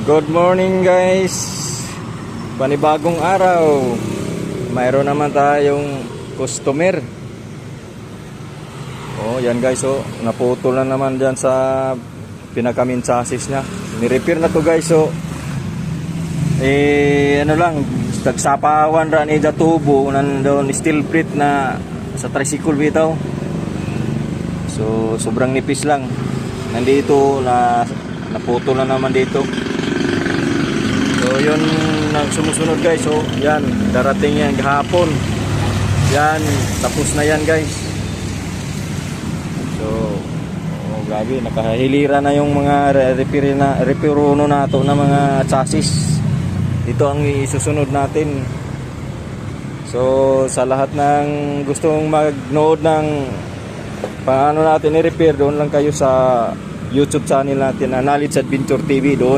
Good morning guys. Panibagong araw. Mayroon naman tayong customer. Oh, yan guys, oh, naputol na naman diyan sa pinakamin chassis niya. Ni-repair na to guys, oh. Ano lang, tagsapawan ra ni da tubo nandoon steel plate na sa tricycle bitaw. So sobrang nipis lang. Nandito na naputol na naman dito. So yun ang sumusunod guys. So yan, darating yan gahapon. Yan, tapos na yan guys. So grabe, nakahilira na yung mga repairo na to na mga chassis. Ito ang isusunod natin. So sa lahat ng gustong magnood ng paano natin i-repair, doon lang kayo sa YouTube channel natin na Knowledge Adventure TV. Doon